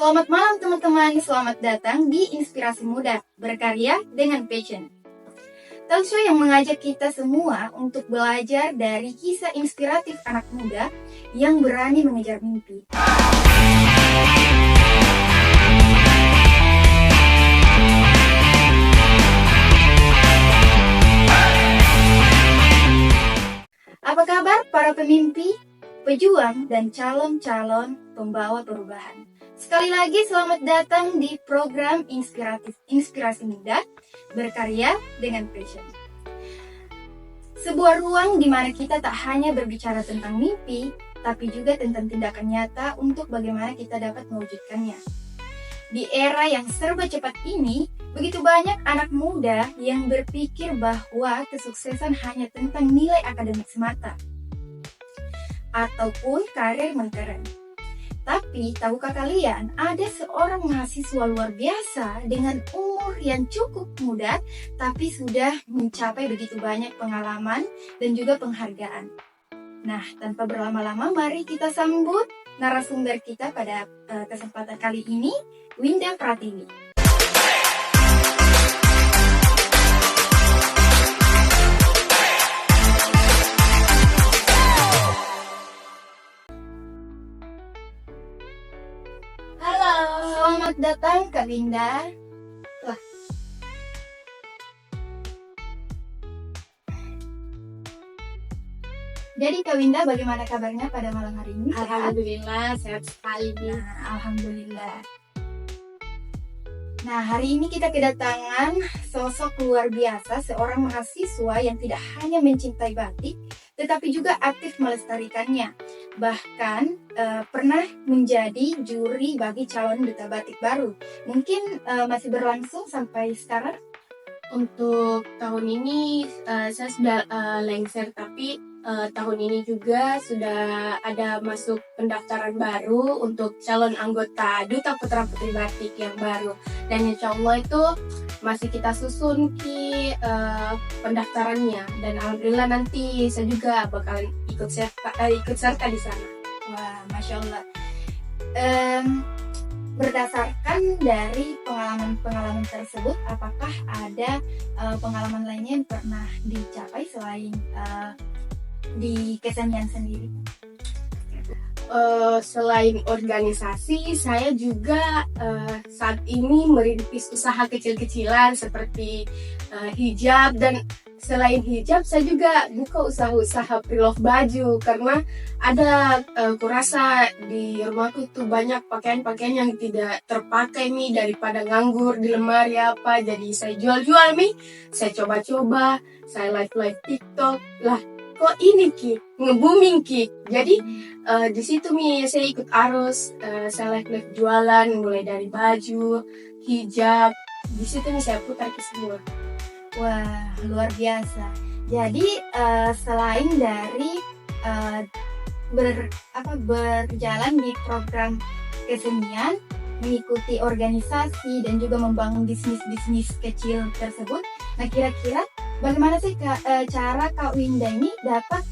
Selamat malam teman-teman, selamat datang di Inspirasi Muda, berkarya dengan passion. Talkshow yang mengajak kita semua untuk belajar dari kisah inspiratif anak muda yang berani mengejar mimpi. Apa kabar para pemimpi, pejuang, dan calon-calon pembawa perubahan? Sekali lagi selamat datang di program Inspirasi Muda, berkarya dengan passion. Sebuah ruang di mana kita tak hanya berbicara tentang mimpi, tapi juga tentang tindakan nyata untuk bagaimana kita dapat mewujudkannya. Di era yang serba cepat ini, begitu banyak anak muda yang berpikir bahwa kesuksesan hanya tentang nilai akademik semata ataupun karir mengkeren. Tapi, tahukah kalian, ada seorang mahasiswa luar biasa dengan umur yang cukup muda, tapi sudah mencapai begitu banyak pengalaman dan juga penghargaan. Nah, tanpa berlama-lama, mari kita sambut narasumber kita pada kesempatan kali ini, Winda Pratiwi. Halo, selamat datang Kak Winda. Jadi Kak Winda, bagaimana kabarnya pada malam hari ini? Alhamdulillah, sehat sekali. Alhamdulillah. Nah, hari ini kita kedatangan sosok luar biasa, seorang mahasiswa yang tidak hanya mencintai batik, tetapi juga aktif melestarikannya. Bahkan pernah menjadi juri bagi calon duta batik baru. Mungkin masih berlangsung sampai sekarang? Untuk tahun ini saya sudah lengser, tapi tahun ini juga sudah ada masuk pendaftaran baru untuk calon anggota Duta Putra Putri Batik yang baru. Dan insya Allah itu masih kita susun pendaftarannya. Dan alhamdulillah nanti saya juga bakalan ikut serta di sana. Wah, Masya Allah. Berdasarkan dari pengalaman-pengalaman tersebut, apakah ada pengalaman lainnya yang pernah dicapai selain di kesenian sendiri? Selain organisasi, saya juga saat ini merintis usaha kecil-kecilan seperti hijab, dan selain hijab saya juga buka usaha-usaha pre-love baju karena ada kurasa di rumahku itu banyak pakaian-pakaian yang tidak terpakai nih, daripada nganggur di lemari apa, jadi saya jual-jual nih, saya coba-coba, saya live TikTok lah. Kok ini Ki, nge-booming Ki. Jadi di situ nih saya ikut arus, saya live jualan mulai dari baju, hijab. Di situ nih saya putar ke semua. Wah, luar biasa. Jadi selain dari berjalan di program kesenian, mengikuti organisasi dan juga membangun bisnis kecil tersebut, nah kira-kira bagaimana sih cara Kak Winda ini dapat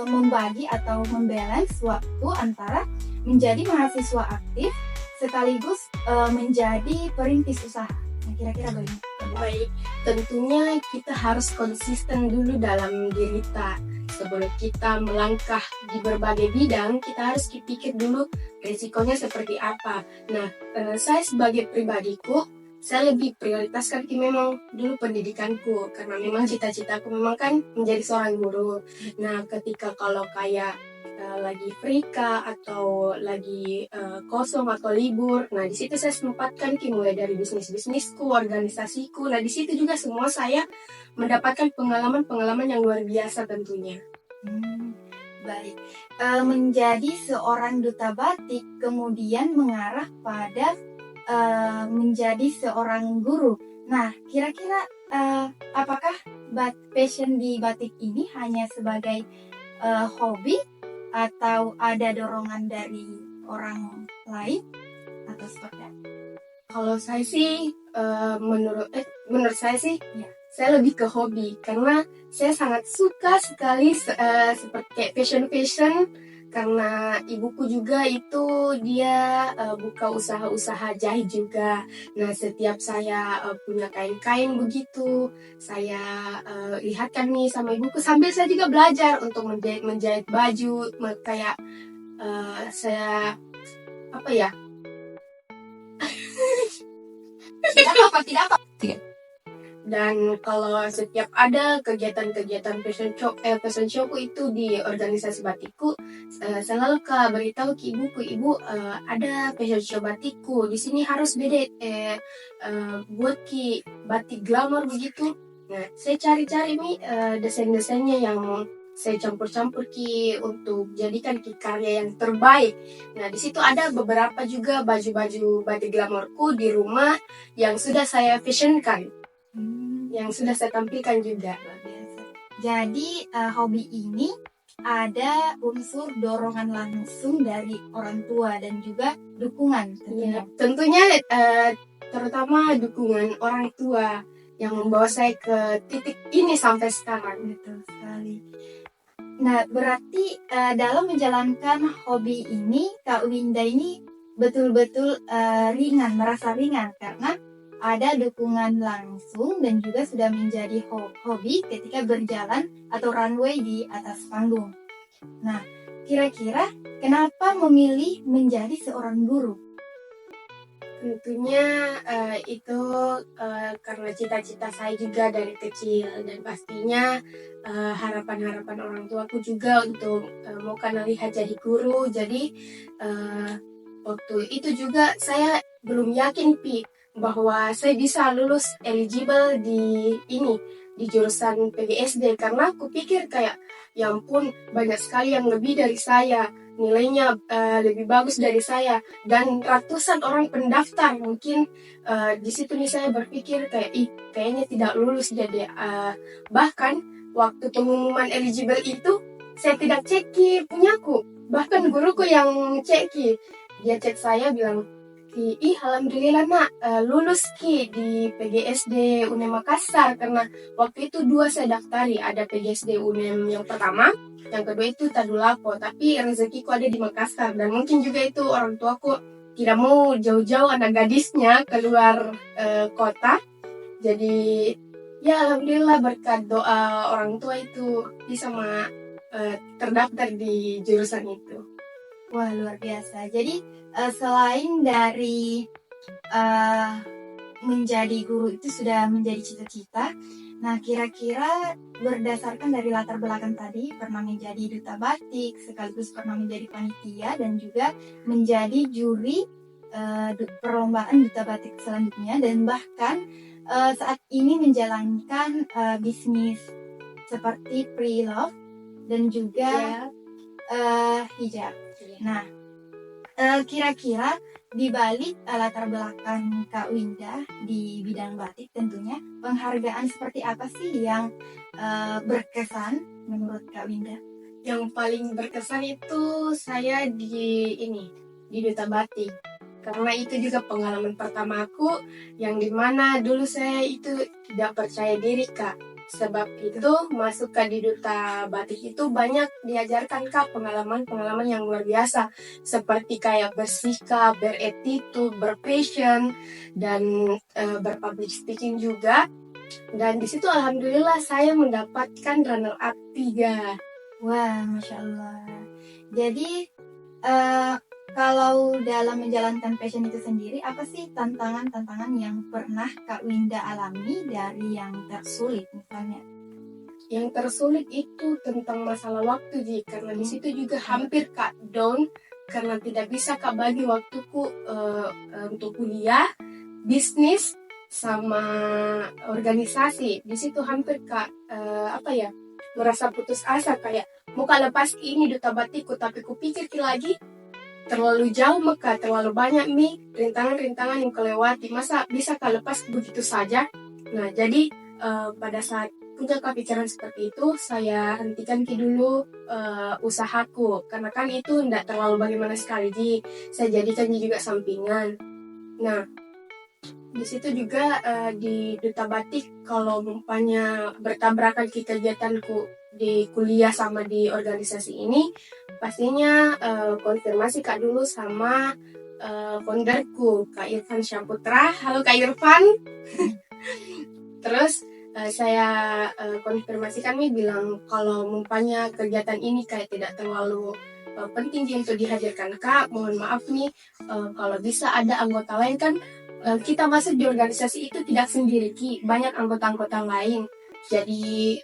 membagi atau membalance waktu antara menjadi mahasiswa aktif sekaligus menjadi perintis usaha? Nah, kira-kira bagaimana? Baik, tentunya kita harus konsisten dulu dalam diri kita. Sebelum kita melangkah di berbagai bidang, kita harus pikir dulu risikonya seperti apa. Nah, saya sebagai pribadiku, saya lebih prioritaskan memang dulu pendidikanku, karena memang cita-citaku memang kan menjadi seorang guru. Nah, ketika kalau kayak lagi free atau lagi kosong atau libur, nah di situ saya sempatkan mulai dari bisnisku, organisasiku. Nah di situ juga semua saya mendapatkan pengalaman yang luar biasa tentunya. Baik, menjadi seorang duta batik kemudian mengarah pada menjadi seorang guru. Nah, kira-kira apakah passion di batik ini hanya sebagai hobi atau ada dorongan dari orang lain atau seperti apa? Kalau saya sih menurut saya sih ya, saya lebih ke hobi karena saya sangat suka sekali seperti kayak fashion karena ibuku juga itu dia buka usaha-usaha jahit juga. Nah, setiap saya punya kain-kain begitu, saya lihatkan nih sama ibuku, sambil saya juga belajar untuk menjahit baju, kayak saya apa ya? Tidak apa. Dan kalau setiap ada kegiatan-kegiatan fashion showku itu di organisasi batikku, selalu Kak beritahu ke ibuku, ibu ada fashion show batikku di sini, harus beda buat ki batik glamour begitu. Nah, saya cari-cari nih desain-desainnya yang saya campur-campur ki untuk jadikan ki karya yang terbaik. Nah, di situ ada beberapa juga baju-baju batik glamourku di rumah yang sudah saya fashionkan, yang sudah saya tampilkan juga. Luar biasa. Jadi hobi ini ada unsur dorongan langsung dari orang tua dan juga dukungan tentunya. Tentunya terutama dukungan orang tua yang membawa saya ke titik ini sampai sekarang. Betul sekali. Nah, berarti dalam menjalankan hobi ini, Kak Winda ini betul-betul ringan, merasa ringan karena ada dukungan langsung dan juga sudah menjadi hobi ketika berjalan atau runway di atas panggung. Nah, kira-kira kenapa memilih menjadi seorang guru? Tentunya itu karena cita-cita saya juga dari kecil, dan pastinya harapan-harapan orang tuaku juga untuk mau karena lihat jadi guru. Jadi waktu itu juga saya belum yakin bahwa saya bisa lulus eligible di jurusan PGSD, karena aku pikir kayak ya ampun, banyak sekali yang lebih dari saya, nilainya lebih bagus dari saya, dan ratusan orang pendaftar. Mungkin di situ nih saya berpikir kayak kayaknya tidak lulus. Jadi bahkan waktu pengumuman eligible itu saya tidak cek punyaku, bahkan guruku yang cek dia cek saya bilang, alhamdulillah nak lulus di PGSD UNEM Makassar, karena waktu itu 2 saya daftari, ada PGSD UNEM yang pertama, yang kedua itu Tadulako, tapi rezekiku ada di Makassar, dan mungkin juga itu orang tuaku tidak mau jauh-jauh anak gadisnya keluar kota. Jadi ya alhamdulillah berkat doa orang tua itu bisa terdaftar di jurusan itu. Wah, luar biasa. Jadi selain dari menjadi guru itu sudah menjadi cita-cita, nah kira-kira berdasarkan dari latar belakang tadi, pernah menjadi duta batik, sekaligus pernah menjadi panitia dan juga menjadi juri perlombaan duta batik selanjutnya, dan bahkan saat ini menjalankan bisnis seperti pre-love dan juga hijab. Nah, kira-kira di balik latar belakang Kak Winda di bidang batik, tentunya penghargaan seperti apa sih yang berkesan menurut Kak Winda? Yang paling berkesan itu saya di Duta Batik, karena itu juga pengalaman pertama aku, yang dimana dulu saya itu tidak percaya diri Kak. Sebab itu masuk ke di Duta Batik itu banyak diajarkan Kak pengalaman-pengalaman yang luar biasa, seperti kayak bersikap, beretitude, berpassion, dan berpublic speaking juga. Dan di situ alhamdulillah saya mendapatkan runner up 3. Wah, Masya Allah. Jadi kalau dalam menjalankan passion itu sendiri, apa sih tantangan-tantangan yang pernah Kak Winda alami dari yang tersulit misalnya? Yang tersulit itu tentang masalah waktu karena di situ juga hampir Kak down, karena tidak bisa Kak bagi waktuku untuk kuliah, bisnis, sama organisasi. Di situ hampir Kak merasa putus asa, kayak mau Kak lepas ini Duta Batikku, tapi kupikir lagi terlalu jauh maka terlalu banyak rintangan-rintangan yang kelewati, masa bisa Kak lepas begitu saja. Nah, jadi pada saat punya kepikiran seperti itu, saya hentikan dulu usahaku, karena kan itu tidak terlalu bagaimana sekali, jadi saya jadikan juga sampingan. Nah, di situ juga di Duta Batik, kalau umpamanya bertabrakan kegiatanku di kuliah sama di organisasi ini, pastinya konfirmasi Kak dulu sama founderku Kak Irfan Syahputra. Halo Kak Irfan. Terus saya konfirmasikan nih bilang kalau mumpanya kegiatan ini kayak tidak terlalu penting untuk dihadirkan Kak, mohon maaf nih kalau bisa ada anggota lain kan. Kita masuk di organisasi itu tidak sendiri Ki, banyak anggota-anggota lain. Jadi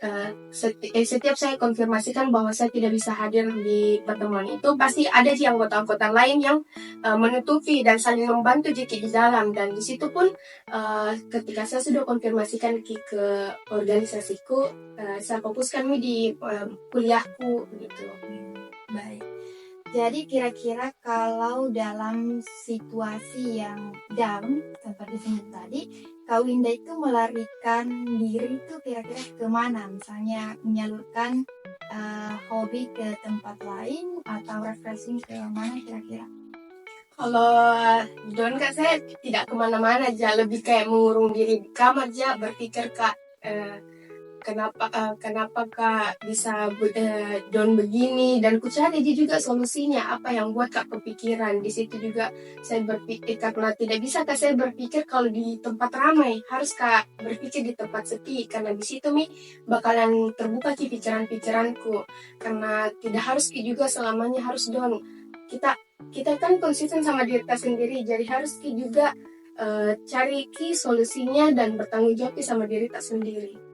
setiap saya konfirmasikan bahwa saya tidak bisa hadir di pertemuan itu, pasti ada sih anggota-anggota lain yang menutupi dan saling membantu jika di dalam. Dan di situ pun ketika saya sudah konfirmasikan ke organisasiku, saya fokuskan di kuliahku gitu. Baik. Jadi kira-kira kalau dalam situasi yang down seperti disebut tadi, Kak Winda itu melarikan diri itu kira-kira kemana? Misalnya menyalurkan hobi ke tempat lain atau refreshing ke mana kira-kira? Kalau down Kak, saya tidak kemana-mana aja, lebih kayak mengurung diri di kamar aja, berpikir Kak kenapa Kak bisa down begini, dan ku cari juga solusinya apa yang buat Kak kepikiran. Di situ juga saya berpikir karena tidak bisa Kak saya berpikir kalau di tempat ramai, harus Kak berpikir di tempat sepi, karena di situ bakalan terbuka pikiran-pikiranku, karena tidak harus juga selamanya harus down. Kita kan konsisten sama diri kita sendiri, jadi harus juga cari solusinya dan bertanggung jawab sama diri kita sendiri.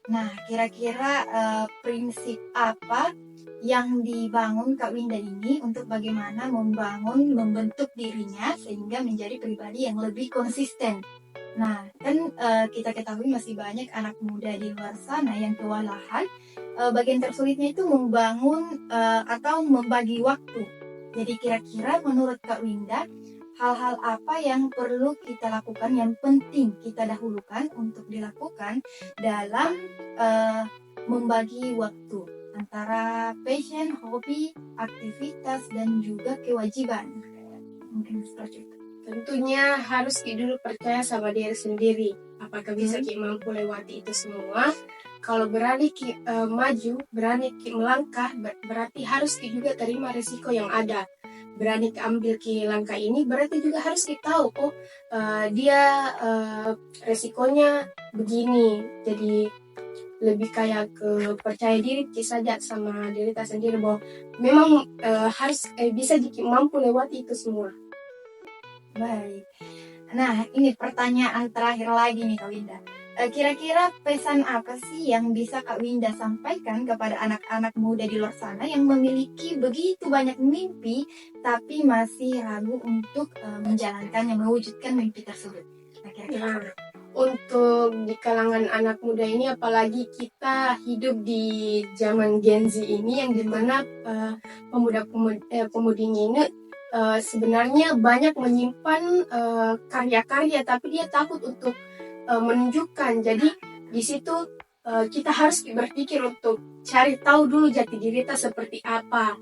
Nah, kira-kira prinsip apa yang dibangun Kak Winda ini untuk bagaimana membentuk dirinya sehingga menjadi pribadi yang lebih konsisten? Nah, kan kita ketahui masih banyak anak muda di luar sana yang kewalahan. Bagian tersulitnya itu membangun atau membagi waktu. Jadi kira-kira menurut Kak Winda, hal-hal apa yang perlu kita lakukan, yang penting kita dahulukan untuk dilakukan dalam membagi waktu antara passion, hobi, aktivitas, dan juga kewajiban. Mungkin seperti itu. Tentunya harus dulu percaya sama diri sendiri. Apakah bisa mampu lewati itu semua? Kalau berani maju, berani melangkah, berarti harus juga terima risiko yang ada. Berani ambil langkah ini berarti juga harus tahu dia resikonya begini. Jadi lebih kayak percaya diri saja sama diri kita sendiri bahwa memang harus bisa mampu lewati itu semua. Baik. Nah, ini pertanyaan terakhir lagi nih Kak Winda. Kira-kira pesan apa sih yang bisa Kak Winda sampaikan kepada anak-anak muda di luar sana yang memiliki begitu banyak mimpi tapi masih ragu untuk menjalankan, mewujudkan mimpi tersebut? Nah, untuk di kalangan anak muda ini, apalagi kita hidup di zaman Gen Z ini yang dimana pemudinya ini sebenarnya banyak menyimpan karya-karya tapi dia takut untuk menunjukkan. Jadi di situ kita harus berpikir untuk cari tahu dulu jati diri kita seperti apa,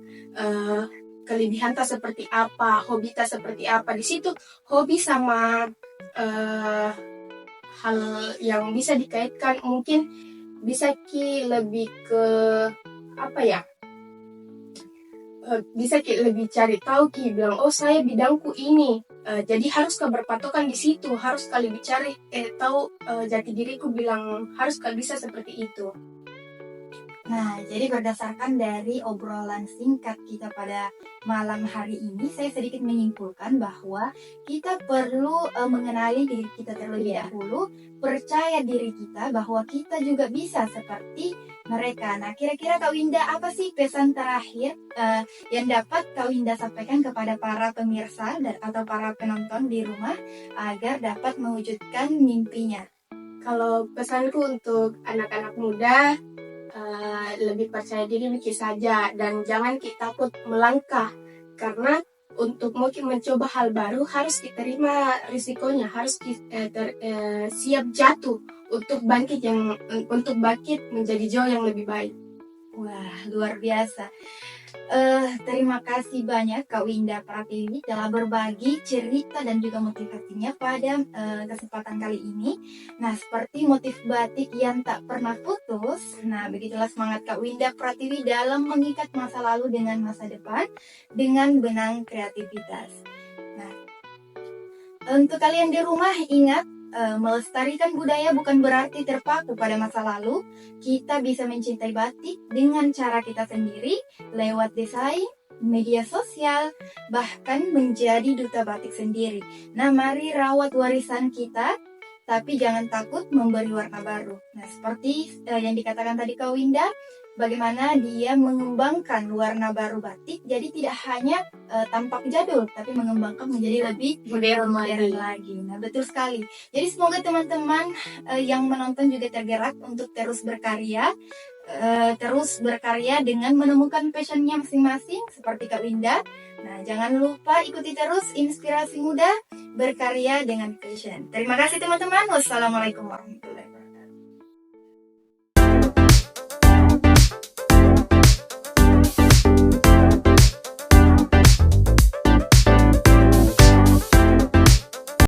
kelebihan kita seperti apa, hobi kita seperti apa. Di situ hobi sama hal yang bisa dikaitkan mungkin bisa lebih ke apa ya? Bisa lebih cari tahu bilang saya bidangku ini. Jadi harus berpatokan di situ, harus lebih cari tahu jati diriku, bilang harus bisa seperti itu. Nah, jadi berdasarkan dari obrolan singkat kita pada malam hari ini, saya sedikit menyimpulkan bahwa kita perlu mengenali diri kita terlebih dahulu, percaya diri kita bahwa kita juga bisa seperti mereka. Nah, kira-kira Kak Winda apa sih pesan terakhir yang dapat Kak Winda sampaikan kepada para pemirsa atau para penonton di rumah agar dapat mewujudkan mimpinya? Kalau pesanku untuk anak-anak muda, lebih percaya diri saja dan jangan kita takut melangkah, karena untuk mungkin mencoba hal baru harus diterima risikonya, harus siap jatuh untuk bangkit menjadi jauh yang lebih baik. Wah, luar biasa. Terima kasih banyak Kak Winda Pratiwi telah berbagi cerita dan juga motivasinya pada kesempatan kali ini. Nah, seperti motif batik yang tak pernah putus, nah begitulah semangat Kak Winda Pratiwi dalam mengikat masa lalu dengan masa depan dengan benang kreativitas. Nah, untuk kalian di rumah ingat, melestarikan budaya bukan berarti terpaku pada masa lalu. Kita bisa mencintai batik dengan cara kita sendiri lewat desain, media sosial, bahkan menjadi duta batik sendiri. Nah, mari rawat warisan kita, tapi jangan takut memberi warna baru. Nah, seperti yang dikatakan tadi Kak Winda, bagaimana dia mengembangkan warna baru batik, jadi tidak hanya tampak jadul, tapi mengembangkan menjadi lebih Modern lagi. Nah, betul sekali. Jadi semoga teman-teman yang menonton juga tergerak untuk terus berkarya dengan menemukan passionnya masing-masing seperti Kak Winda. Nah, jangan lupa ikuti terus Inspirasi Muda berkarya dengan passion. Terima kasih teman-teman. Wassalamualaikum warahmatullahi wabarakatuh.